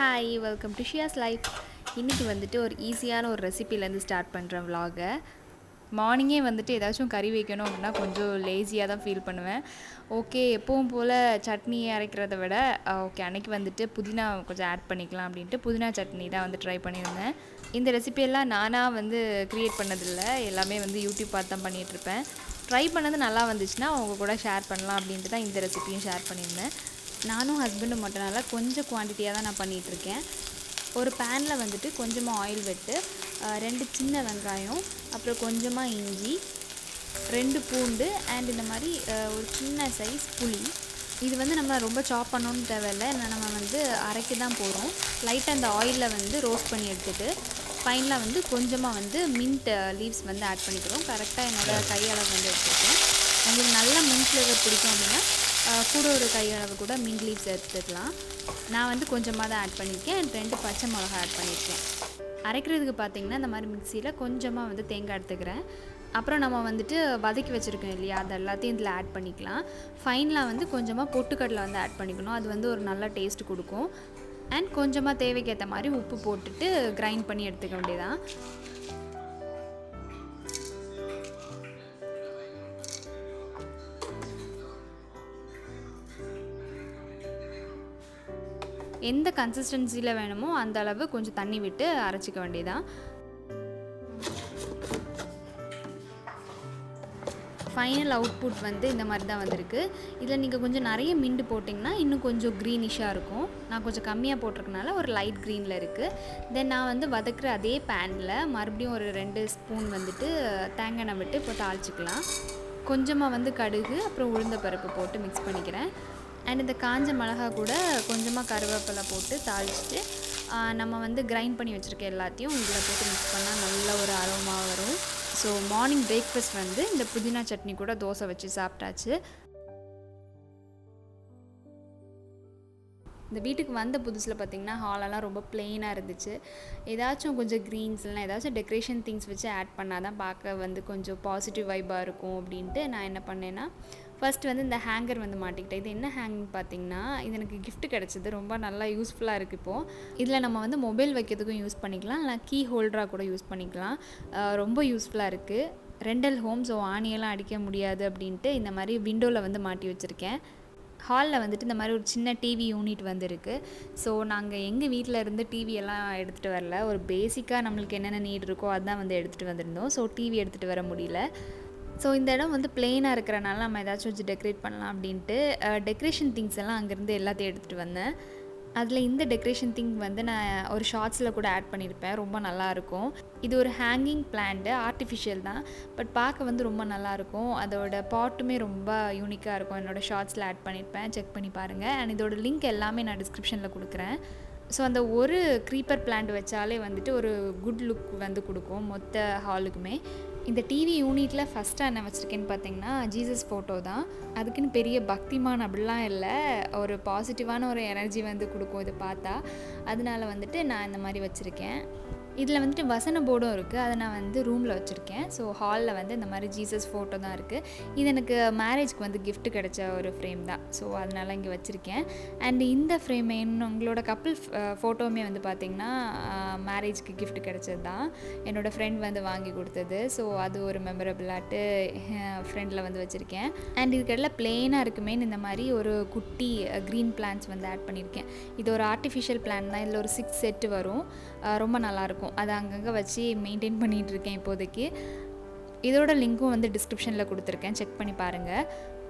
Hi welcome to Shiya's life. இன்றைக்கி வந்துட்டு ஒரு ஈஸியான ஒரு ரெசிபிலேருந்து ஸ்டார்ட் பண்ணுறேன் vlog-அ. மார்னிங்கே வந்துட்டு ஏதாச்சும் கறி வைக்கணும் அப்படின்னா கொஞ்சம் லேசியாக தான் ஃபீல் பண்ணுவேன். ஓகே எப்பவும் போல் சட்னி அரைக்கிறத விட ஓகே அன்றைக்கி வந்துட்டு புதினா கொஞ்சம் ஆட் பண்ணிக்கலாம் அப்படின்ட்டு புதினா சட்னி தான் வந்து ட்ரை பண்ணியிருந்தேன். இந்த ரெசிபியெல்லாம் நானாக வந்து க்ரியேட் பண்ணதில்லை, எல்லாமே வந்து யூடியூப் பார்த்து தான் பண்ணிகிட்ருப்பேன். ட்ரை பண்ணது நல்லா வந்துச்சுன்னா அவங்க கூட ஷேர் பண்ணலாம் அப்படின்ட்டு தான் இந்த ரெசிபியும் ஷேர் பண்ணியிருந்தேன். நானும் ஹஸ்பண்டும் மட்டும்னால கொஞ்சம் குவான்டிட்டியாக தான் நான் பண்ணிகிட்ருக்கேன். ஒரு பேனில் வந்துட்டு கொஞ்சமாக ஆயில் விட்டு 2 சின்ன வெங்காயம், அப்புறம் கொஞ்சமாக இஞ்சி, 2 பூண்டு அண்ட் இந்த மாதிரி ஒரு சின்ன சைஸ் புளி. இது வந்து நம்ம ரொம்ப சாப் பண்ணணும்னு தேவையில்லை, நம்ம வந்து அரைக்க தான் போகிறோம். லைட்டாக அந்த ஆயிலில் வந்து ரோஸ்ட் பண்ணி எடுத்துகிட்டு ஃபைனலாக வந்து கொஞ்சமாக வந்து மின்ட் லீவ்ஸ் வந்து ஆட் பண்ணிக்கிறோம். கரெக்டாக என்னோடய கையளவு வந்து எடுத்துருக்கேன். உங்களுக்கு நல்ல மின்ட் ஃப்ளேவர் பிடிக்கும் அப்படின்னா கூட ஒரு கையளவு கூட மின்ட் லீவ்ஸ் எடுத்துக்கலாம். நான் வந்து கொஞ்சமாக தான் ஆட் பண்ணியிருக்கேன் அண்ட் 2 பச்சை மிளகா ஆட் பண்ணியிருக்கேன். அரைக்கிறதுக்கு பார்த்திங்கன்னா இந்த மாதிரி மிக்சியில் கொஞ்சமாக வந்து தேங்காய் எடுத்துக்கிறேன். அப்புறம் நம்ம வந்துட்டு வதக்கி வச்சுருக்கோம் இல்லையா, அது எல்லாத்தையும் இதில் ஆட் பண்ணிக்கலாம். ஃபைனலாக வந்து கொஞ்சமாக பொட்டுக்கடலை வந்து ஆட் பண்ணிக்கணும், அது வந்து ஒரு நல்ல டேஸ்ட் கொடுக்கும். அண்ட் கொஞ்சமாக தேவைக்கேற்ற மாதிரி உப்பு போட்டுட்டு கிரைண்ட் பண்ணி எடுத்துக்க வேண்டியதான். எந்த கன்சிஸ்டன்சியில் வேணுமோ அந்த அளவு கொஞ்சம் தண்ணி விட்டு அரைச்சிக்க வேண்டியதான். ஃபைனல் அவுட்புட் வந்து இந்த மாதிரி தான் வந்திருக்கு. இதில் நீங்கள் கொஞ்சம் நிறைய மின்ட் போட்டிங்கன்னா இன்னும் கொஞ்சம் க்ரீனிஷாக இருக்கும். நான் கொஞ்சம் கம்மியாக போட்டிருக்கனால ஒரு லைட் க்ரீனில் இருக்குது. தென் நான் வந்து வதக்குற அதே பேனில் மறுபடியும் ஒரு 2 ஸ்பூன் வந்துட்டு தேங்காய் எண்ணெய் விட்டு இப்போ தாளிச்சிக்கலாம். கொஞ்சமாக வந்து கடுகு அப்புறம் உளுந்த பருப்பு போட்டு மிக்ஸ் பண்ணிக்கிறேன். அண்ட் இந்த காஞ்ச மிளகா கூட கொஞ்சமாக கருவேப்பிலை போட்டு தாளிச்சிட்டு நம்ம வந்து கிரைண்ட் பண்ணி வச்சுருக்க எல்லாத்தையும் இதில் போட்டு மிக்ஸ் பண்ணால் நல்ல ஒரு அரோமா வரும். ஸோ மார்னிங் பிரேக்ஃபாஸ்ட் வந்து இந்த புதினா சட்னி கூட தோசை வச்சு சாப்பிட்டாச்சு. இந்த வீட்டுக்கு வந்த புதுசில் பார்த்திங்கன்னா ஹாலெல்லாம் ரொம்ப ப்ளெயினாக இருந்துச்சு. ஏதாச்சும் கொஞ்சம் க்ரீன்ஸ் இல்லைனா ஏதாச்சும் டெக்கரேஷன் திங்ஸ் வச்சு ஆட் பண்ணால் தான் பார்க்க வந்து கொஞ்சம் பாசிட்டிவ் வைப்பாக இருக்கும் அப்படின்ட்டு நான் என்ன பண்ணேன்னா ஃபஸ்ட்டு வந்து இந்த ஹேங்கர் வந்து மாட்டிக்கிட்டேன். இது என்ன ஹேங்னு பார்த்திங்கன்னா இது எனக்கு கிஃப்ட் கிடச்சிது, ரொம்ப நல்லா யூஸ்ஃபுல்லாக இருக்குது. இப்போது இதில் நம்ம வந்து மொபைல் வைக்கிறதுக்கும் யூஸ் பண்ணிக்கலாம், இல்லை கீ ஹோல்டராக கூட யூஸ் பண்ணிக்கலாம். ரொம்ப யூஸ்ஃபுல்லாக இருக்குது. ரெண்டல் ஹோம், ஸோ ஆணியெல்லாம் அடிக்க முடியாது அப்படின்ட்டு இந்த மாதிரி விண்டோவில் வந்து மாட்டி வச்சுருக்கேன். ஹாலில் வந்துட்டு இந்த மாதிரி ஒரு சின்ன டிவி யூனிட் வந்துருக்கு. ஸோ நாங்கள் எங்கள் வீட்டில் இருந்து டிவியெல்லாம் எடுத்துகிட்டு வரல, ஒரு பேசிக்காக நம்மளுக்கு என்னென்ன நீட் இருக்கோ அதுதான் வந்து எடுத்துகிட்டு வந்திருந்தோம். ஸோ டிவி எடுத்துகிட்டு வர முடியல. ஸோ இந்த இடம் வந்து பிளெயினாக இருக்கிறனால நம்ம ஏதாச்சும் வச்சு டெக்கரேட் பண்ணலாம் அப்படின்ட்டு டெக்கரேஷன் திங்ஸ் எல்லாம் அங்கேருந்து எல்லாத்தையும் எடுத்துகிட்டு வந்தேன். அதில் இந்த டெக்கரேஷன் திங் வந்து நான் ஒரு ஷார்ட்ஸில் கூட ஆட் பண்ணியிருப்பேன், ரொம்ப நல்லாயிருக்கும். இது ஒரு ஹேங்கிங் பிளான்ட்டு, ஆர்டிஃபிஷியல் தான், பட் பார்க்க வந்து ரொம்ப நல்லாயிருக்கும். அதோட பாட்டுமே ரொம்ப யூனிக்காக இருக்கும். என்னோடய ஷார்ட்ஸில் ஆட் பண்ணியிருப்பேன், செக் பண்ணி பாருங்கள். அண்ட் இதோட லிங்க் எல்லாமே நான் டிஸ்கிரிப்ஷனில் கொடுக்குறேன். ஸோ அந்த ஒரு க்ரீப்பர் பிளான்ட் வச்சாலே வந்துட்டு ஒரு குட் லுக் வந்து கொடுக்கும் மொத்த ஹாலுக்குமே. இந்த டிவி யூனிட்டில் ஃபஸ்ட்டாக என்ன வச்சுருக்கேன்னு பார்த்தீங்கன்னா ஜீசஸ் ஃபோட்டோ தான். அதுக்குன்னு பெரிய பக்திமான் அப்படிலாம் இல்லை, ஒரு பாசிட்டிவான ஒரு எனர்ஜி வந்து கொடுக்கும் இது பார்த்தா. அதனால வந்துட்டு நான் இந்த மாதிரி வச்சுருக்கேன். இதில் வந்துட்டு வசன போர்டும் இருக்குது, அதை நான் வந்து ரூமில் வச்சுருக்கேன். ஸோ ஹாலில் வந்து இந்த மாதிரி ஜீசஸ் ஃபோட்டோ தான் இருக்குது. இது எனக்கு மேரேஜ்க்கு வந்து கிஃப்ட் கிடைச்ச ஒரு ஃப்ரேம் தான், ஸோ அதனால் இங்கே வச்சுருக்கேன். அண்ட் இந்த ஃப்ரேம் உங்களோட கப்பிள் ஃபோட்டோவுமே வந்து பார்த்திங்கன்னா மேரேஜ்க்கு கிஃப்ட் கிடைச்சது தான், என்னோடய ஃப்ரெண்ட் வந்து வாங்கி கொடுத்தது. ஸோ அது ஒரு மெமரபிளாட்டு ஃப்ரெண்டில் வந்து வச்சுருக்கேன். அண்ட் இதுக்கெல்லாம் பிளெயினாக இருக்குமேன்னு இந்த மாதிரி ஒரு குட்டி க்ரீன் பிளான்ஸ் வந்து ஆட் பண்ணியிருக்கேன். இது ஒரு ஆர்டிஃபிஷியல் பிளான் தான், இதில் ஒரு 6 செட்டு வரும், ரொம்ப நல்லாயிருக்கும். அதை அங்கங்கே வச்சு மெயின்டைன் பண்ணிகிட்டு இருக்கேன் இப்போதைக்கு. இதோட லிங்க்கும் வந்து டிஸ்கிரிப்ஷனில் கொடுத்துருக்கேன், செக் பண்ணி பாருங்கள்.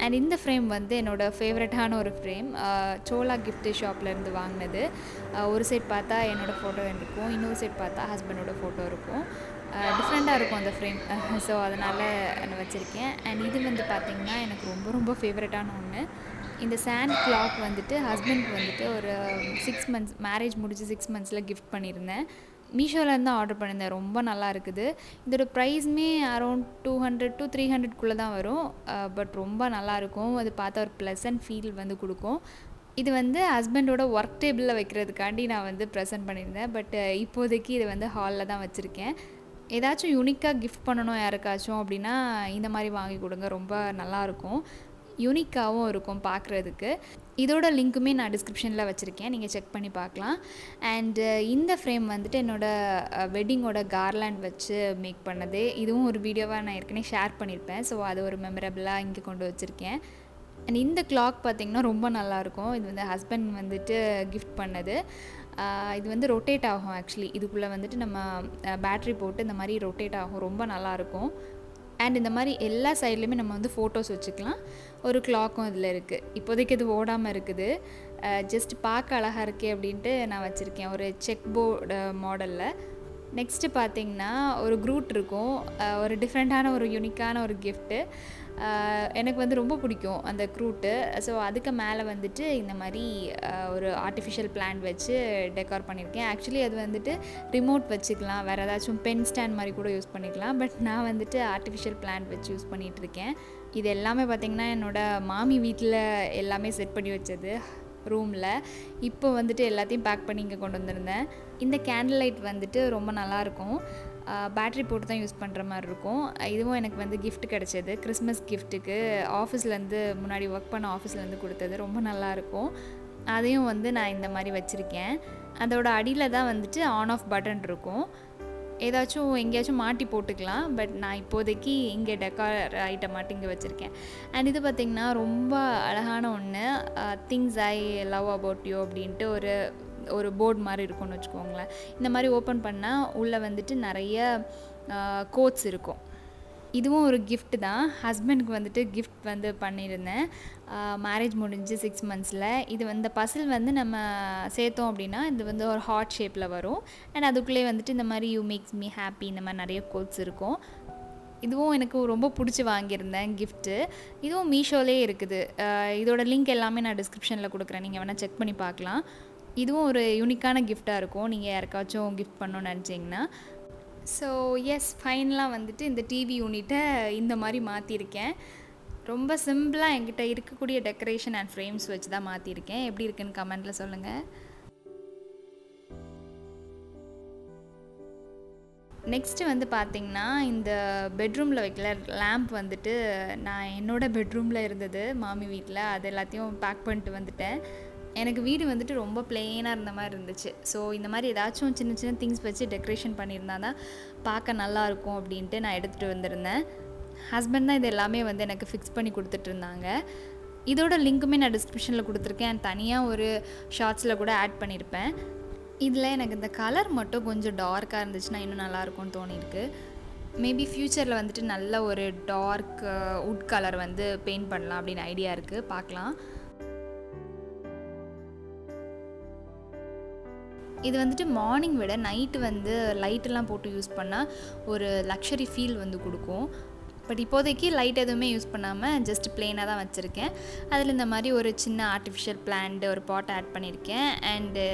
அண்ட் இந்த ஃப்ரேம் வந்து என்னோடய ஃபேவரட்டான ஒரு ஃப்ரேம், சோலா கிஃப்ட் ஷாப்லேருந்து வாங்கினது. ஒரு சைட் பார்த்தா என்னோடய ஃபோட்டோ இருக்கும், இன்னொரு சைட் பார்த்தா ஹஸ்பண்டோட ஃபோட்டோ இருக்கும். டிஃப்ரெண்ட்டாக இருக்கும் அந்த ஃப்ரேம், ஸோ அதனால் நான் வச்சுருக்கேன். அண்ட் இது வந்து பார்த்திங்கன்னா எனக்கு ரொம்ப ரொம்ப ஃபேவரட்டான ஒன்று. இந்த சாண்ட் கிளாக் வந்துட்டு ஹஸ்பண்ட்க்கு வந்துட்டு ஒரு 6 மந்த்ஸ் மேரேஜ் முடிச்சு 6 மந்த்ஸில் கிஃப்ட் பண்ணியிருந்தேன். மீஷோலேருந்து தான் ஆர்டர் பண்ணியிருந்தேன், ரொம்ப நல்லா இருக்குது. இதோட ப்ரைஸுமே அரௌண்ட் 200 to 300 தான் வரும், பட் ரொம்ப நல்லாயிருக்கும். அது பார்த்தா ஒரு ப்ளசன்ட் ஃபீல் வந்து கொடுக்கும். இது வந்து ஹஸ்பண்டோட ஒர்க் டேபிளில் வைக்கிறதுக்காண்டி நான் வந்து ப்ரெசென்ட் பண்ணியிருந்தேன், பட் இப்போதைக்கு இது வந்து ஹாலில் தான் வச்சுருக்கேன். ஏதாச்சும் யூனிக்காக கிஃப்ட் பண்ணணும் யாருக்காச்சும் அப்படின்னா இந்த மாதிரி வாங்கி கொடுங்க, ரொம்ப நல்லாயிருக்கும். யூனிக்காகவும் இருக்கும் பார்க்குறதுக்கு. இதோட லிங்க்குமே நான் டிஸ்கிரிப்ஷனில் வச்சுருக்கேன், நீங்கள் செக் பண்ணி பார்க்கலாம். அண்டு இந்த ஃப்ரேம் வந்துட்டு என்னோடய வெட்டிங்கோட கார்லாண்ட் வச்சு மேக் பண்ணது. இதுவும் ஒரு வீடியோவாக நான் ஏற்கனவே ஷேர் பண்ணியிருப்பேன். ஸோ அது ஒரு மெமரபிளாக இங்கே கொண்டு வச்சுருக்கேன். அண்ட் இந்த கிளாக் பார்த்திங்கன்னா ரொம்ப நல்லாயிருக்கும். இது வந்து ஹஸ்பண்ட் வந்துட்டு கிஃப்ட் பண்ணது. இது வந்து ரொட்டேட் ஆகும். ஆக்சுவலி இதுக்குள்ளே வந்துட்டு நம்ம பேட்ரி போட்டு இந்த மாதிரி ரொட்டேட் ஆகும். ரொம்ப நல்லாயிருக்கும். அண்ட் இந்த மாதிரி எல்லா சைட்லேயுமே நம்ம வந்து ஃபோட்டோஸ் வச்சுக்கலாம். ஒரு கிளாக்கும் இதில் இருக்குது. இப்போதைக்கு இது ஓடாமல் இருக்குது. ஜஸ்ட் பார்க்க அழகாக இருக்கே அப்படின்ட்டு நான் வச்சுருக்கேன், ஒரு செக் போர்டு மாடலில். நெக்ஸ்ட்டு பார்த்திங்கன்னா ஒரு க்ரூட் இருக்கும். ஒரு டிஃப்ரெண்ட்டான ஒரு யூனிக்கான ஒரு கிஃப்ட்டு. எனக்கு வந்து ரொம்ப பிடிக்கும் அந்த க்ரூட்டு. ஸோ அதுக்கு மேலே வந்துட்டு இந்த மாதிரி ஒரு ஆர்டிஃபிஷியல் பிளான்ட் வச்சு டெக்கார் பண்ணியிருக்கேன். ஆக்சுவலி அது வந்துட்டு ரிமோட் வச்சுக்கலாம், வேறு ஏதாச்சும் பென் ஸ்டாண்ட் மாதிரி கூட யூஸ் பண்ணிக்கலாம். பட் நான் வந்துட்டு ஆர்டிஃபிஷியல் பிளான்ட் வச்சு யூஸ் பண்ணிகிட்ருக்கேன். இது எல்லாமே பார்த்திங்கன்னா என்னோடய மாமி வீட்டில் எல்லாமே செட் பண்ணி வச்சது ரூமில். இப்போ வந்துட்டு எல்லாத்தையும் பேக் பண்ணி இங்கே கொண்டு வந்திருந்தேன். இந்த கேண்டில் லைட் வந்துட்டு ரொம்ப நல்லாயிருக்கும். பேட்ரி போட்டு தான் யூஸ் பண்ணுற மாதிரி இருக்கும். இதுவும் எனக்கு வந்து கிஃப்ட் கிடச்சது கிறிஸ்மஸ் கிஃப்ட்டுக்கு. ஆஃபீஸ்லேருந்து முன்னாடி ஒர்க் பண்ண ஆஃபீஸ்லேருந்து கொடுத்தது. ரொம்ப நல்லாயிருக்கும். அதையும் வந்து நான் இந்த மாதிரி வச்சுருக்கேன். அதோட அடியில் தான் வந்துட்டு ஆன் ஆஃப் பட்டன் இருக்கும். ஏதாச்சும் எங்கேயாச்சும் மாட்டி போட்டுக்கலாம். பட் நான் இப்போதைக்கு இங்கே டெக்கார் ஐட்டம் மாட்டி இங்கே வச்சுருக்கேன். அண்ட் இது பார்த்திங்கன்னா ரொம்ப அழகான ஒன்று, things I love about you அப்படின்ட்டு ஒரு போர்டு மாதிரி இருக்கும்னு வச்சுக்கோங்களேன். இந்த மாதிரி ஓப்பன் பண்ணால் உள்ளே வந்துட்டு நிறைய கோட்ஸ் இருக்கும். இதுவும் ஒரு கிஃப்ட் தான். ஹஸ்பண்டுக்கு வந்துட்டு கிஃப்ட் வந்து பண்ணியிருந்தேன். மேரேஜ் முடிஞ்சு 6 மந்த்ஸில். இது வந்து பசில் வந்து நம்ம சேர்த்தோம் அப்படின்னா இது வந்து ஒரு ஹார்ட் ஷேப்பில் வரும். அண்ட் அதுக்குள்ளே வந்துட்டு இந்த மாதிரி யூ மேக்ஸ் மீ ஹாப்பி இந்த மாதிரி நிறைய கோட்ஸ் இருக்கும். இதுவும் எனக்கு ரொம்ப பிடிச்சி வாங்கியிருந்தேன் கிஃப்ட்டு. இதுவும் மீஷோலே இருக்குது. இதோட லிங்க் எல்லாமே நான் டிஸ்கிரிப்ஷனில் கொடுக்குறேன், நீங்கள் வேணால் செக் பண்ணி பார்க்கலாம். இதுவும் ஒரு யூனிக்கான கிஃப்டாக இருக்கும் நீங்கள் யாருக்காச்சும் கிஃப்ட் பண்ணணும்னு நினச்சிங்கன்னா. ஸோ எஸ், ஃபைனலாக வந்துட்டு இந்த டிவி யூனிட்டை இந்த மாதிரி மாற்றிருக்கேன். ரொம்ப சிம்பிளாக என்கிட்ட இருக்கக்கூடிய டெக்கரேஷன் அண்ட் ஃப்ரேம்ஸ் வச்சு தான் மாற்றிருக்கேன். எப்படி இருக்குன்னு கமெண்ட்டில் சொல்லுங்கள். நெக்ஸ்ட்டு வந்து பார்த்திங்கன்னா இந்த பெட்ரூமில் வைக்கல லேம்ப் வந்துட்டு நான் என்னோடய பெட்ரூமில் இருந்தது மாமி வீட்டில். அது எல்லாத்தையும் பேக் பண்ணிட்டு வந்துட்டேன். எனக்கு வீடு வந்துட்டு ரொம்ப பிளெயினாக இருந்த மாதிரி இருந்துச்சு. ஸோ இந்த மாதிரி ஏதாச்சும் சின்ன சின்ன திங்ஸ் வச்சு டெக்கரேஷன் பண்ணியிருந்தா தான் பார்க்க நல்லாயிருக்கும் அப்படின்ட்டு நான் எடுத்துகிட்டு வந்திருந்தேன். ஹஸ்பண்ட் தான் இது எல்லாமே வந்து எனக்கு ஃபிக்ஸ் பண்ணி கொடுத்துட்ருந்தாங்க. இதோட லிங்க்குமே நான் டிஸ்கிரிப்ஷனில் கொடுத்துருக்கேன். அண்ட் தனியாக ஒரு ஷார்ட்ஸில் கூட ஆட் பண்ணியிருப்பேன். இதில் எனக்கு இந்த கலர் மட்டும் கொஞ்சம் டார்க்காக இருந்துச்சுன்னா இன்னும் நல்லாயிருக்கும்னு தோணியிருக்கு. மேபி ஃப்யூச்சரில் வந்துட்டு நல்ல ஒரு டார்க் வுட் கலர் வந்து பெயிண்ட் பண்ணலாம் அப்படின்னு ஐடியா இருக்குது, பார்க்கலாம். இது வந்துட்டு மார்னிங் விட நைட்டு வந்து லைட்டெல்லாம் போட்டு யூஸ் பண்ணால் ஒரு லக்ஸரி ஃபீல் வந்து கொடுக்கும். பட் இப்போதைக்கு லைட் எதுவுமே யூஸ் பண்ணாமல் ஜஸ்ட் பிளெயினாக தான் வச்சுருக்கேன். அதில் இந்த மாதிரி ஒரு சின்ன ஆர்டிஃபிஷியல் பிளான்ட் ஒரு பாட் ஆட் பண்ணியிருக்கேன். அண்டு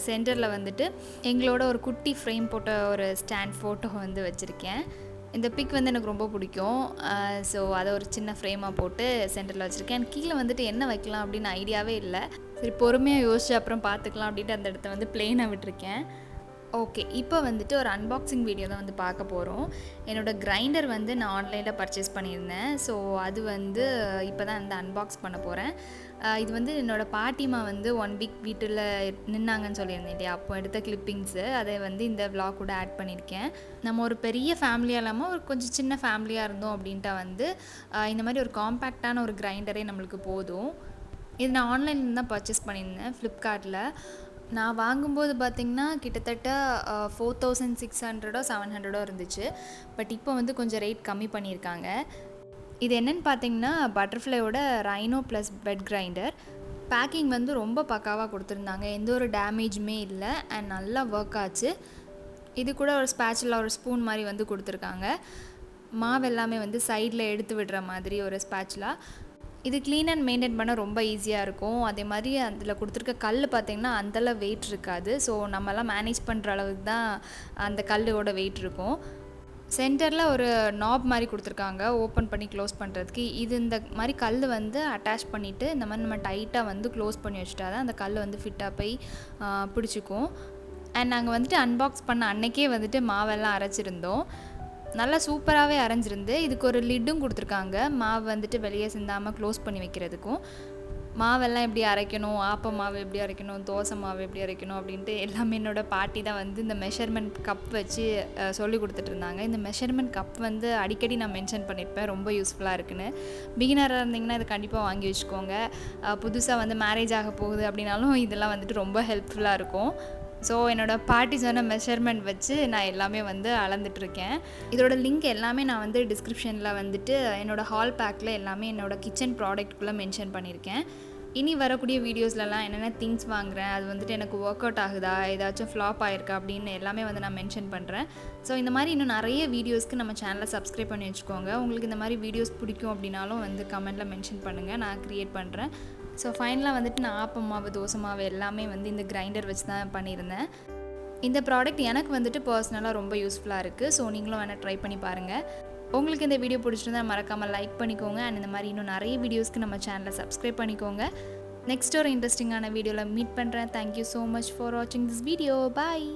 சென்டரில் வந்துட்டு எங்களோட ஒரு குட்டி ஃப்ரேம் போட்ட ஒரு ஸ்டாண்ட் ஃபோட்டோ வந்து வச்சுருக்கேன். இந்த பிக் வந்து எனக்கு ரொம்ப பிடிக்கும். ஸோ அதை ஒரு சின்ன ஃப்ரேமாக போட்டு சென்டரில் வச்சுருக்கேன். கீழே வந்துட்டு என்ன வைக்கலாம் அப்படின்னு ஐடியாவே இல்லை. சரி, பொறுமையாக யோசிச்சு அப்புறம் பார்த்துக்கலாம் அப்படின்ட்டு அந்த இடத்த வந்து பிளெயினாக விட்டுருக்கேன். ஓகே, இப்போ வந்துட்டு ஒரு அன்பாக்சிங் வீடியோ தான் வந்து பார்க்க போகிறோம். என்னோடய கிரைண்டர் வந்து நான் ஆன்லைனில் பர்ச்சேஸ் பண்ணியிருந்தேன். ஸோ அது வந்து இப்போ தான் வந்து அன்பாக்ஸ் பண்ண போகிறேன். இது வந்து என்னோடய பாட்டிமா வந்து 1 வீக் வீட்டில் நின்னாங்கன்னு சொல்லியிருந்தேன் இல்லையா, அப்போ எடுத்த கிளிப்பிங்ஸு அதை வந்து இந்த விளாக் கூட ஆட் பண்ணியிருக்கேன். நம்ம ஒரு பெரிய ஃபேமிலியாக இல்லாமல் ஒரு கொஞ்சம் சின்ன ஃபேமிலியாக இருந்தோம் அப்படின்ட்டா வந்து இந்த மாதிரி ஒரு காம்பேக்டான ஒரு கிரைண்டரே நம்மளுக்கு போதும். இது நான் ஆன்லைனில் தான் பர்ச்சேஸ் பண்ணியிருந்தேன், ஃப்ளிப்கார்ட்டில். நான் வாங்கும்போது பார்த்திங்கன்னா கிட்டத்தட்ட 4600 700 இருந்துச்சு. பட் இப்போ வந்து கொஞ்சம் ரேட் கம்மி பண்ணியிருக்காங்க. இது என்னென்னு பார்த்தீங்கன்னா பட்டர்ஃப்ளையோட rhino plus bed grinder. Packing வந்து ரொம்ப பக்காவாக கொடுத்துருந்தாங்க, எந்த ஒரு டேமேஜுமே இல்லை அண்ட் நல்லா ஒர்க் ஆச்சு. இது கூட ஒரு ஸ்பேச்சுலா ஒரு ஸ்பூன் மாதிரி வந்து கொடுத்துருக்காங்க. மாவு எல்லாமே வந்து சைடில் எடுத்து விடுற மாதிரி ஒரு ஸ்பேச்சுலா. இது க்ளீன் அண்ட் மெயின்டைன் பண்ண ரொம்ப ஈஸியாக இருக்கும். அதே மாதிரி அதில் கொடுத்துருக்க கல் பார்த்திங்கன்னா அந்தளவு வெயிட் இருக்காது. ஸோ நம்மலாம் மேனேஜ் பண்ணுற அளவுக்கு தான் அந்த கல்லோட வெயிட் இருக்கும். சென்டரில் ஒரு நாப் மாதிரி கொடுத்துருக்காங்க ஓப்பன் பண்ணி க்ளோஸ் பண்ணுறதுக்கு. இது இந்த மாதிரி கல் வந்து அட்டாச் பண்ணிவிட்டு இந்த மாதிரி நம்ம டைட்டாக வந்து க்ளோஸ் பண்ணி வச்சுட்டா தான் அந்த கல் வந்து ஃபிட்டாக போய் பிடிச்சிக்கும். அண்ட் நாங்கள் வந்துட்டு அன்பாக்ஸ் பண்ண அன்னைக்கே வந்துட்டு மாவெல்லாம் அரைச்சிருந்தோம். நல்லா சூப்பராகவே அரைஞ்சிருந்து. இதுக்கு ஒரு லிட்டும் கொடுத்துருக்காங்க, மாவு வந்துட்டு வெளியே சிந்தாமல் க்ளோஸ் பண்ணி வைக்கிறதுக்கும். மாவெல்லாம் எப்படி அரைக்கணும், ஆப்ப மாவு எப்படி அரைக்கணும், தோசை மாவு எப்படி அரைக்கணும் அப்படின்ட்டு எல்லாமே என்னோடய பாட்டி தான் வந்து இந்த மெஷர்மெண்ட் கப் வச்சு சொல்லி கொடுத்துட்ருந்தாங்க. இந்த மெஷர்மெண்ட் கப் வந்து அடிக்கடி நான் மென்ஷன் பண்ணியிருப்பேன், ரொம்ப யூஸ்ஃபுல்லாக இருக்குன்னு. பிகினராக இருந்தீங்கன்னா இதை கண்டிப்பாக வாங்கி வச்சுக்கோங்க. புதுசாக வந்து மேரேஜ் ஆக போகுது அப்படின்னாலும் இதெல்லாம் வந்துட்டு ரொம்ப ஹெல்ப்ஃபுல்லாக இருக்கும். ஸோ என்னோடய பாட்டி சொன்ன மெஷர்மெண்ட் வச்சு நான் எல்லாமே வந்து அளந்துட்டுருக்கேன். இதோட லிங்க் எல்லாமே நான் வந்து டிஸ்கிரிப்ஷனில் வந்துட்டு என்னோடய ஹால் பேக்கில் எல்லாமே என்னோடய கிச்சன் ப்ராடக்ட்குள்ளே மென்ஷன் பண்ணியிருக்கேன். இனி வரக்கூடிய வீடியோஸ்லலாம் என்னென்ன திங்ஸ் வாங்குகிறேன், அது வந்துட்டு எனக்கு ஒர்க் அவுட் ஆகுதா, ஏதாச்சும் ஃப்ளாப் ஆகிருக்கா அப்படின்னு எல்லாமே வந்து நான் மென்ஷன் பண்ணுறேன். ஸோ இந்த மாதிரி இன்னும் நிறைய வீடியோஸ்க்கு நம்ம சேனலை சப்ஸ்கிரைப் பண்ணி வச்சுக்கோங்க. உங்களுக்கு இந்த மாதிரி வீடியோஸ் பிடிக்கும் அப்படின்னாலும் வந்து கமெண்ட்டில் மென்ஷன் பண்ணுங்கள், நான் க்ரியேட் பண்ணுறேன். ஸோ ஃபைனலாக வந்துட்டு நான் ஆப்ப மாவு, தோசை மாவு எல்லாமே வந்து இந்த கிரைண்டர் வச்சு தான் பண்ணியிருந்தேன். இந்த ப்ராடக்ட் எனக்கு வந்துட்டு பர்சனலாக ரொம்ப யூஸ்ஃபுல்லாக இருக்குது. ஸோ நீங்களும் வேணால் ட்ரை பண்ணி பாருங்கள். உங்களுக்கு இந்த வீடியோ பிடிச்சிருந்தா மறக்காமல் லைக் பண்ணிக்கோங்க. அண்ட் இந்த மாதிரி இன்னும் நிறைய வீடியோஸ்க்கு நம்ம சேனலை சப்ஸ்கிரைப் பண்ணிக்கோங்க. நெக்ஸ்ட் ஒரு இன்ட்ரெஸ்டிங்கான வீடியோவில் மீட் பண்ணுறேன். தேங்க்யூ ஸோ மச் ஃபார் வாட்சிங் திஸ் வீடியோ. பாய்.